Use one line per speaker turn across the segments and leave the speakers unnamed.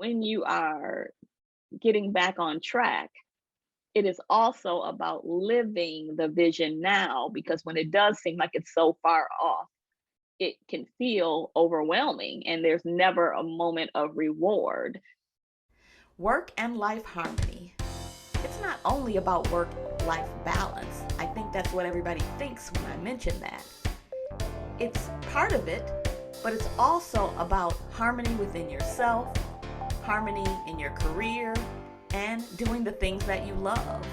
when you are getting back on track, it is also about living the vision now, because when it does seem like it's so far off, it can feel overwhelming and there's never a moment of reward.
Work and life harmony. It's not only about work life balance. I think that's what everybody thinks when I mention that. It's part of it, but it's also about harmony within yourself, harmony in your career, and doing the things that you love.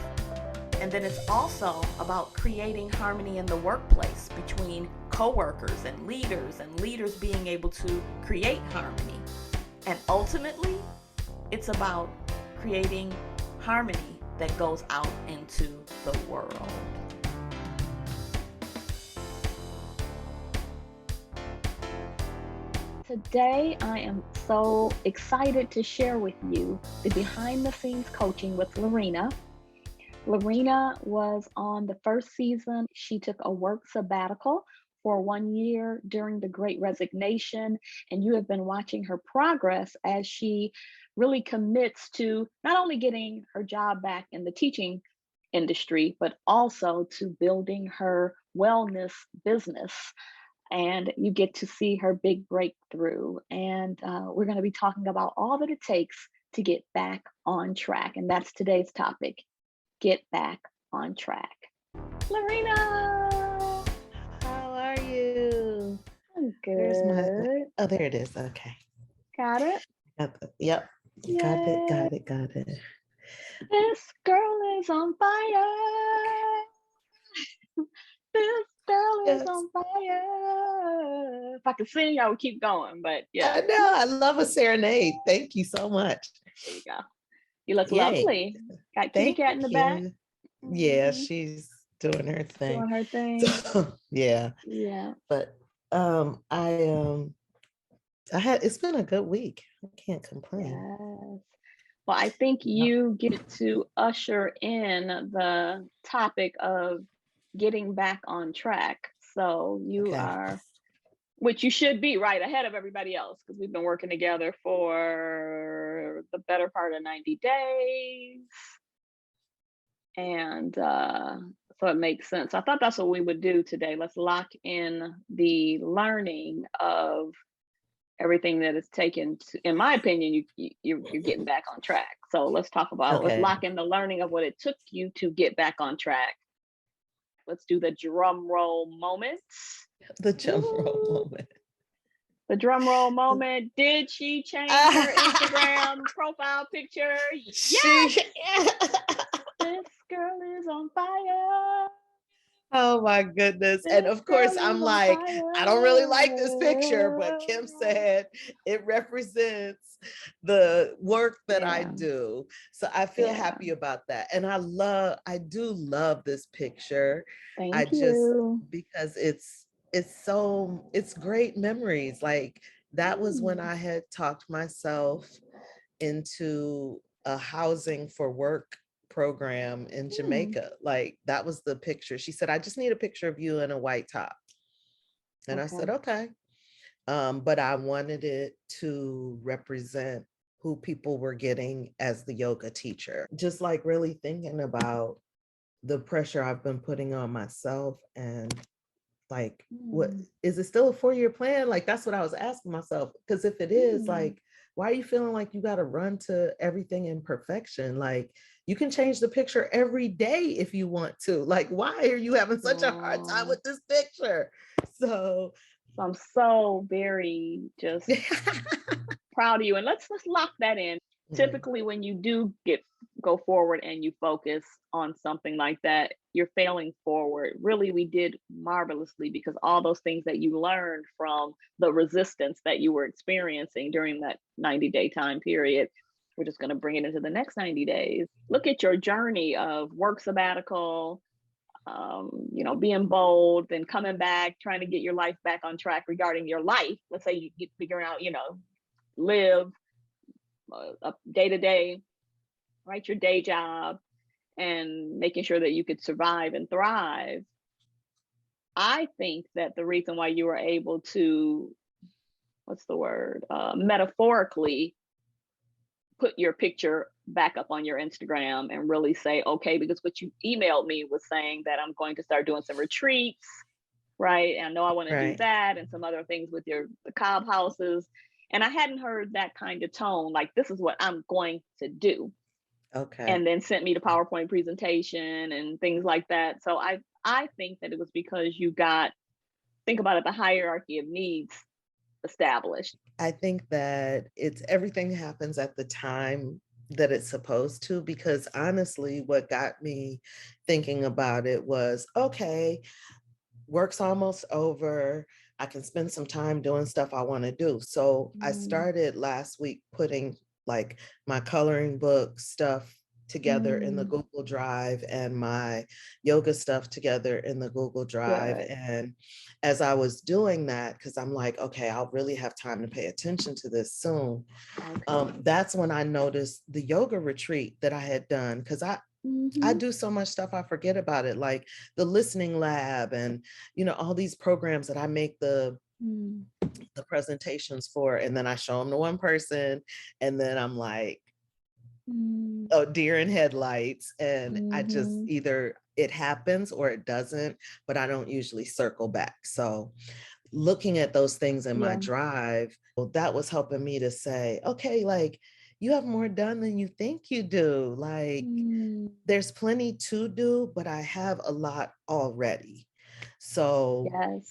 And then it's also about creating harmony in the workplace between coworkers and leaders being able to create harmony. And ultimately, it's about creating harmony that goes out into the world.
Today, I am so excited to share with you the behind the scenes coaching with Lorena. Lorena was on the first season. She took a work sabbatical for 1 year during the Great Resignation, and you have been watching her progress as she really commits to not only getting her job back in the teaching industry, but also to building her wellness business. And you get to see her big breakthrough. And we're going to be talking about all that it takes to get back on track. And that's today's topic: get back on track. Lorena,
How are you?
I'm
Where's my,
good.
oh, there it is. Okay.
Got it?
Yep. Got it.
Yay.
Got it. Got it.
This girl is on fire. This girl is
Yes.
on fire. If I could sing, I would keep going, but yeah,
I know. I love a serenade. Thank you so much.
there you go. You look
Yay.
lovely. Got kitty
Thank
cat in the back.
you. Yeah,
Mhm.
she's doing her thing.
Doing her thing.
So, yeah.
Yeah.
But I had it's been a good week. I can't complain.
Yes. Well, I think
Yep.
you get to usher in the topic of getting back on track. So you
Okay.
are, which you should be right ahead of everybody else, because we've been working together for the better part of 90 days. And so it makes sense. I thought that's what we would do today. Let's lock in the learning of everything that is taken to, in my opinion, you're getting back on track. So let's
Okay.
lock in the learning of what it took you to get back on track. Let's do the drum roll moments.
The drum roll
Woo.
moment.
The drum roll moment. Did she change her Instagram profile picture? Yes,
She
this girl is on fire.
Oh my goodness. And
This
of
girl
course,
is
I'm
on
like, I don't really like this picture, but
fire.
Kim said it represents the work that I
Yeah,
do. So I feel
yeah.
happy about that. And I do love this picture. I
Thank
just,
you.
because it's great memories. Like that was when
Mm.
I had talked myself into a housing for work program in
Mm.
Jamaica. Like that was the picture. She said, I just need a picture of you in a white top. And I said,
Okay.
okay. But I wanted it to represent who people were getting as the yoga teacher. Just like really thinking about the pressure I've been putting on myself and like, what
Mm.
is it still a 4-year plan? Like, that's what I was asking myself. Because if it is,
Mm.
like, why are you feeling like you got to run to everything in perfection? Like, you can change the picture every day if you want to. Like, why are you having such a hard time
Oh,
with this picture? So,
so I'm so very just proud of you. And let's lock that in. Typically, when you do go forward and you focus on something like that, you're failing forward. Really, we did marvelously, because all those things that you learned from the resistance that you were experiencing during that 90-day time period, we're just going to bring it into the next 90 days. Look at your journey of work sabbatical, being bold, then coming back, trying to get your life back on track regarding your life. Let's say you get figuring out, live day to day, right? Your day job, and making sure that you could survive and thrive. I think that the reason why you were able to, what's the word, metaphorically put your picture back up on your Instagram and really say, okay, because what you emailed me was saying that I'm going to start doing some retreats, right? And I know I want to do
Right.
that and some other things with the cob houses. And I hadn't heard that kind of tone, like this is what I'm going to do.
Okay.
And then sent me the PowerPoint presentation and things like that. So I think that it was because think about it, the hierarchy of needs established.
I think that it's everything happens at the time that it's supposed to, because honestly, what got me thinking about it was, okay, work's almost over. I can spend some time doing stuff I want to do. So I started last week putting like my coloring book stuff together in the Google Drive and my yoga stuff together in the Google Drive.
Good.
And as I was doing that, because I'm like, okay, I'll really have time to pay attention to this soon.
Okay.
That's when I noticed the yoga retreat that I had done, because I do so much stuff, I forget about it, like the listening lab and, all these programs that I make the presentations for, and then I show them to one person, and then I'm like, oh, deer in headlights. And I just either it happens or it doesn't, but I don't usually circle back. So looking at those things in my drive, well, that was helping me to say, okay, like you have more done than you think you do. Like there's plenty to do, but I have a lot already. So
yes.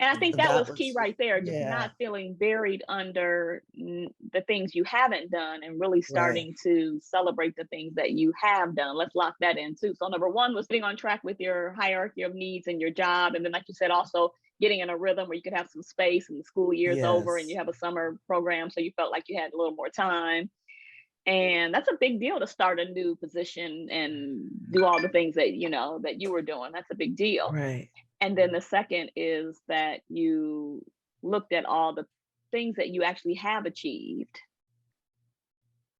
And I think that
that
was key
was,
right there, just
yeah,
not feeling buried under the things you haven't done and really
right.
starting to celebrate the things that you have done. Let's lock that in too. So number one was getting on track with your hierarchy of needs and your job. And then, like you said, also getting in a rhythm where you could have some space and the school year's over and
Yes.
you have a summer program. So you felt like you had a little more time. And that's a big deal to start a new position and do all the things that, that you were doing. That's a big deal.
Right.
And then the second is that you looked at all the things that you actually have achieved.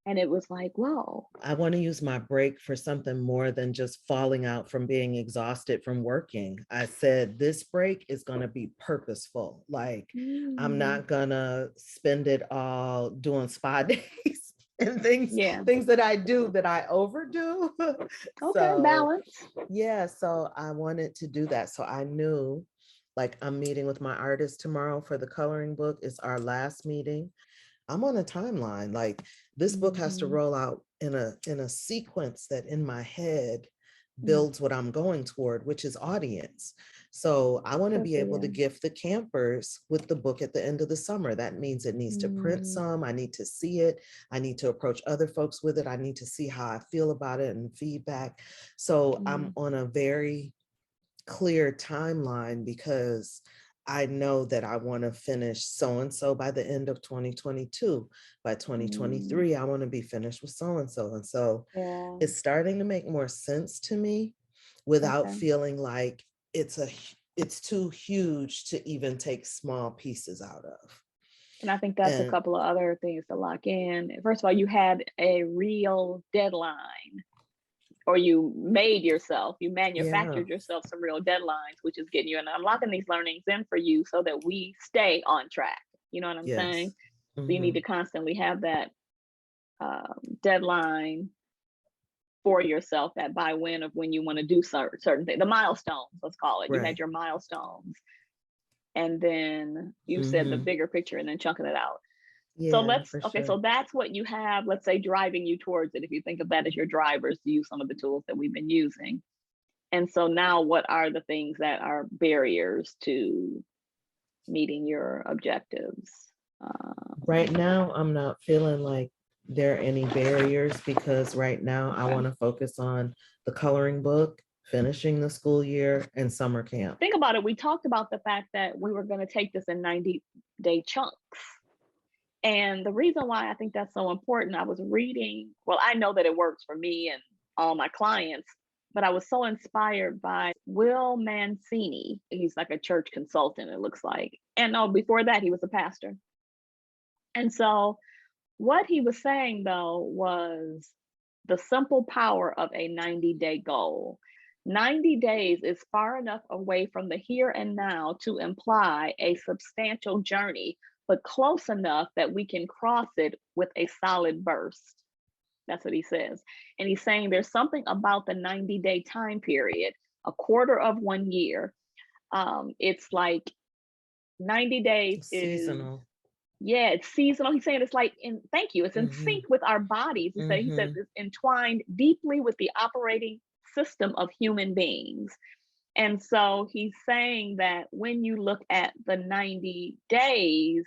And it was like, whoa.
I want to use my break for something more than just falling out from being exhausted from working. I said, this break is going to be purposeful. Like, I'm not going to spend it all doing spa days and
Yeah.
things that I do that I overdo.
Okay, balance.
Yeah, so I wanted to do that. So I knew, like, I'm meeting with my artist tomorrow for the coloring book. It's our last meeting. I'm on a timeline. Like this book has to roll out in a sequence that in my head builds what I'm going toward, which is audience. So I want to be able to gift the campers with the book at the end of the summer. That means it needs to print some. I need to see it. I need to approach other folks with it. I need to see how I feel about it and feedback. So I'm on a very clear timeline because I know that I want to finish so-and-so by the end of 2022. By 2023, I want to be finished with so-and-so. And so it's starting to make more sense to me without feeling like it's too huge to even take small pieces out of.
And I think that's a couple of other things to lock in. First of all, you had a real deadline, or you manufactured yourself some real deadlines, which is getting you, and I'm locking these learnings in for you so that we stay on track. You know what I'm saying? So you need to constantly have that deadline for yourself, that by when of when you want to do certain things, the milestones, let's call it. You had your milestones. And then you said the bigger picture and then chunking it out. So so that's what you have, let's say, driving you towards it. If you think of that as your drivers to use some of the tools that we've been using. And so now what are the things that are barriers to meeting your objectives?
Right now, I'm not feeling like there are any barriers because right now I want to focus on the coloring book, finishing the school year, and summer camp.
Think about it. We talked about the fact that we were going to take this in 90-day chunks. And the reason why I think that's so important, I was reading, well, I know that it works for me and all my clients, but I was so inspired by Will Mancini. He's like a church consultant, it looks like. And no, before that, he was a pastor. And so what he was saying, though, was the simple power of a 90-day goal. 90 days is far enough away from the here and now to imply a substantial journey, but close enough that we can cross it with a solid burst. That's what he says. And he's saying there's something about the 90-day time period, a quarter of 1 year. It's like 90 days is,
Seasonal.
yeah, it's seasonal. He's saying it's like thank you, it's in
Mm-hmm.
sync with our bodies. He says
Mm-hmm.
it's entwined deeply with the operating system of human beings. And so he's saying that when you look at the 90 days,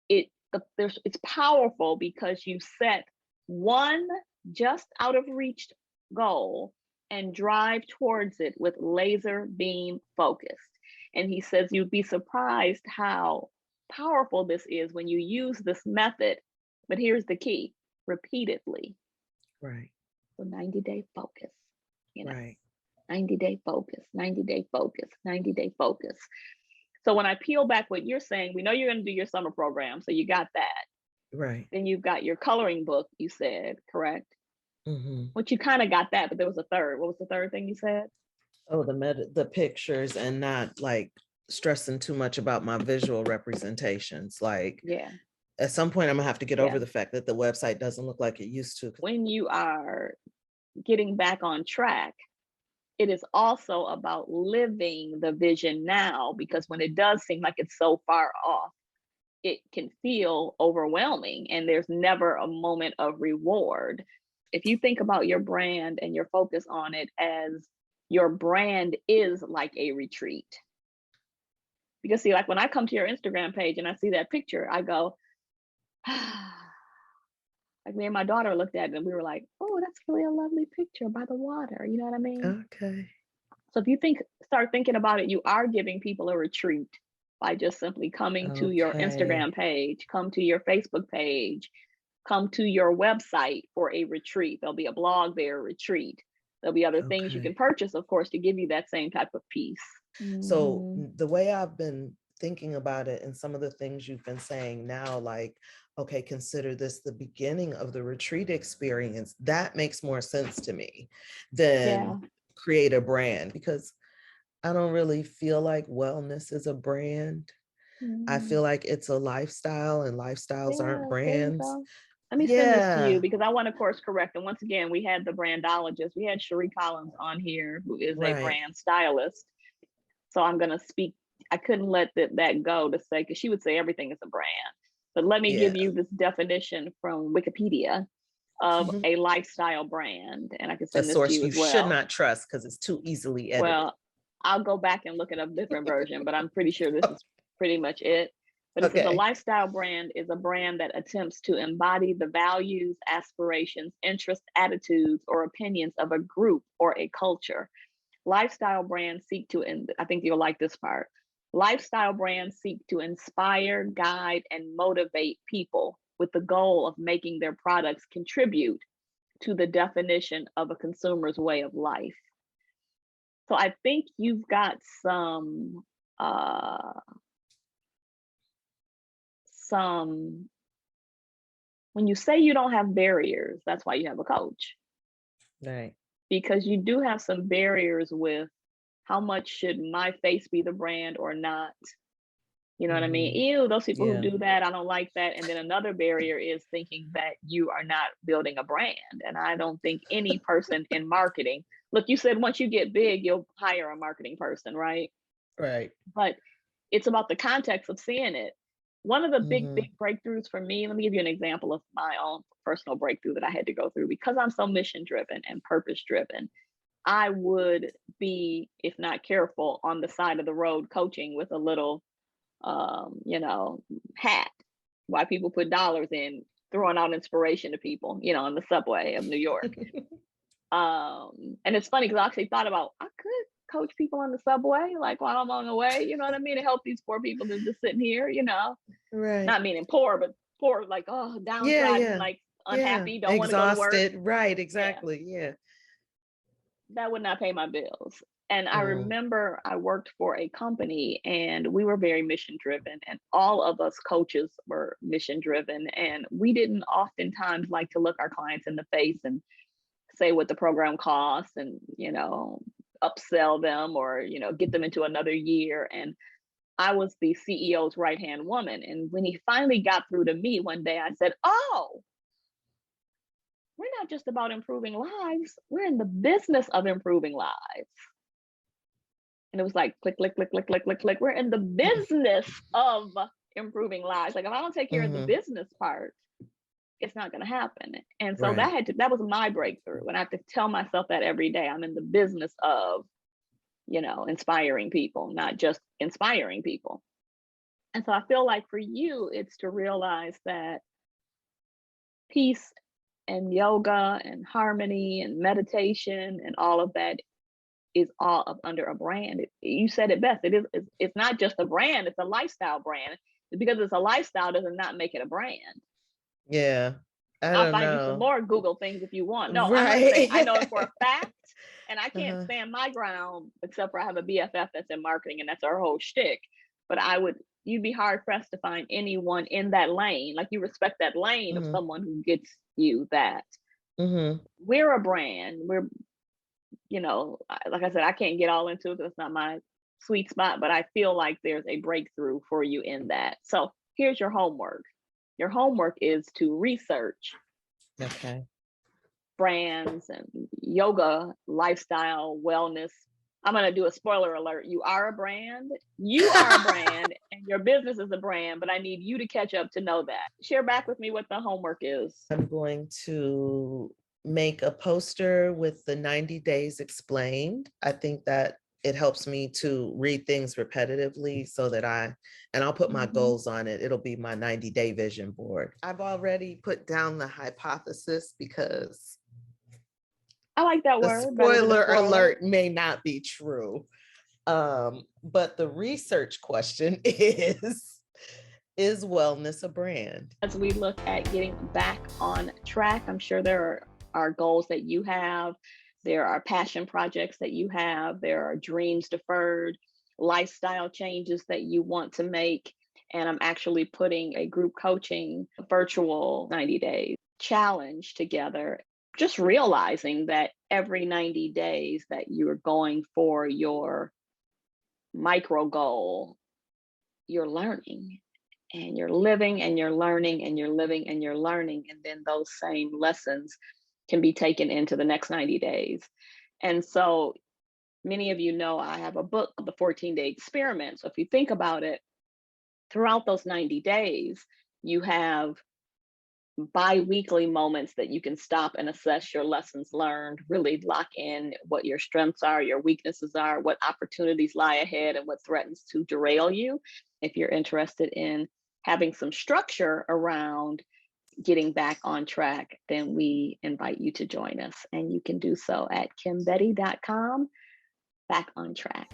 it's powerful because you set one just out of reach goal and drive towards it with laser beam focused. And he says you'd be surprised how powerful this is when you use this method. But here's the key: repeatedly.
Right.
So 90-day focus,
Right.
90-day focus, 90-day focus, 90-day focus. So when I peel back what you're saying, we know you're going to do your summer program. So you got that.
Right.
Then you've got your coloring book, you said, correct?
Mm-hmm.
Which you kind of got that, but there was a third. What was the third thing you said?
Oh, the pictures, and not like stressing too much about my visual representations. Like,
Yeah.
at some point I'm gonna have to get
Yeah.
over the fact that the website doesn't look like it used to.
When you are getting back on track, it is also about living the vision now, because when it does seem like it's so far off, it can feel overwhelming and there's never a moment of reward. If you think about your brand and your focus on it as your brand is like a retreat. Because see, like when I come to your Instagram page and I see that picture, I go, like me and my daughter looked at it and we were like, oh, that's really a lovely picture by the water. You know what I mean?
Okay.
So if you start thinking about it, you are giving people a retreat by just simply coming to your
Okay.
Instagram page, come to your Facebook page, come to your website for a retreat. There'll be a blog there, a retreat. There'll be other things you can
Okay.
purchase, of course, to give you that same type of peace.
So
Mhm.
the way I've been thinking about it, and some of the things you've been saying now, like, okay, consider this the beginning of the retreat experience, that makes more sense to me than
Yeah.
create a brand, because I don't really feel like wellness is a brand. I
Mhm.
feel like it's a lifestyle, and lifestyles aren't
Yeah, there you
brands.
go. Let me send this to you
Yeah,
because I want to course correct. And once again, we had the brandologist. We had Cherie Collins on here, who is a
right.
brand stylist. So I'm going to speak. I couldn't let that go to say, because she would say everything is a brand. But let me
Yeah.
give you this definition from Wikipedia of
Mhm.
a lifestyle brand. And I can
A
send this to
source
you
you
as
should
well.
not trust because it's too easily edited.
Well, I'll go back and look at a different version, but I'm pretty sure this is pretty much it. But it says a
Okay.
lifestyle brand is a brand that attempts to embody the values, aspirations, interests, attitudes, or opinions of a group or a culture. Lifestyle brands seek to, and I think you'll like this part. Lifestyle brands seek to inspire, guide, and motivate people with the goal of making their products contribute to the definition of a consumer's way of life. So I think you've got uh some when you say you don't have barriers, that's why you have a coach.
Right.
Because you do have some barriers with how much should my face be the brand or not. You know what I mean?
Mhm.
Ew, those people who
Yeah.
do that, I don't like that. And then another barrier is thinking that you are not building a brand. And I don't think any person in marketing, look, you said once you get big, you'll hire a marketing person, right?
Right.
But it's about the context of seeing it. One of the big,
Mhm.
big breakthroughs for me, let me give you an example of my own personal breakthrough that I had to go through because I'm so mission driven and purpose driven. I would be, if not careful, on the side of the road coaching with a little, hat while people put dollars in, throwing out inspiration to people, on the subway of New York. And it's funny because I actually thought about I could coach people on the subway, like while I'm on the way, you know what I mean, to help these poor people that's just sitting here,
Right.
not meaning poor, but poor, like
Yeah,
downtrodden,
yeah.
like
Yeah.
unhappy, don't want to go to work.
Exhausted. Right,
Yeah,
exactly. Yeah.
that would not pay my bills. And I
Mm.
remember I worked for a company and we were very mission driven, and all of us coaches were mission driven. And we didn't oftentimes like to look our clients in the face and say what the program costs and, upsell them or, get them into another year. And I was the CEO's right-hand woman. And when he finally got through to me one day, I said, "Oh, we're not just about improving lives. We're in the business of improving lives." And it was like click, click, click, click, click, click, click. We're in the business of improving lives. Like if I don't take care of the business part, it's not going to happen. And so
Right.
that was my breakthrough. And I have to tell myself that every day. I'm in the business of, inspiring people, not just inspiring people. And so I feel like for you, it's to realize that peace and yoga and harmony and meditation and all of that is all under a brand. You said it best. It's not just a brand, it's a lifestyle brand. Because it's a lifestyle does not make it a brand.
Yeah. I
I'll
don't
find you some
know.
more Google things if you want. No, I'm going to say,
Right.
I know it for a fact, and I can't
Uh-huh.
stand my ground, except for I have a BFF that's in marketing, and that's our whole shtick. But you'd be hard pressed to find anyone in that lane. Like you respect that lane of
Mhm.
someone who gets you that.
Mhm.
We're a brand. Like I said, I can't get all into it. That's not my sweet spot, but I feel like there's a breakthrough for you in that. So here's your homework. Your homework is to research
Okay.
brands and yoga, lifestyle, wellness. I'm going to do a spoiler alert. You are a brand. You are a brand and your business is a brand, but I need you to catch up to know that. Share back with me what the homework is.
I'm going to make a poster with the 90 days explained. I think that it helps me to read things repetitively so that I'll put my goals on it. It'll be my 90-day vision board. I've already put down the hypothesis because
I like that
the
word.
spoiler alert may not be true. But the research question is wellness a brand?
As we look at getting back on track, I'm sure there are goals that you have. There are passion projects that you have. There are dreams deferred, lifestyle changes that you want to make. And I'm actually putting a group coaching virtual 90 days challenge together. Just realizing that every 90 days that you're going for your micro goal, you're learning and you're living and you're learning and you're living and you're learning. And then those same lessons can be taken into the next 90 days. And so many of you know I have a book, The 14-Day Experiment. So if you think about it, throughout those 90 days, you have bi-weekly moments that you can stop and assess your lessons learned, really lock in what your strengths are, your weaknesses are, what opportunities lie ahead, and what threatens to derail you. If you're interested in having some structure around getting back on track, then we invite you to join us. And you can do so at kimbetty.com/back on track.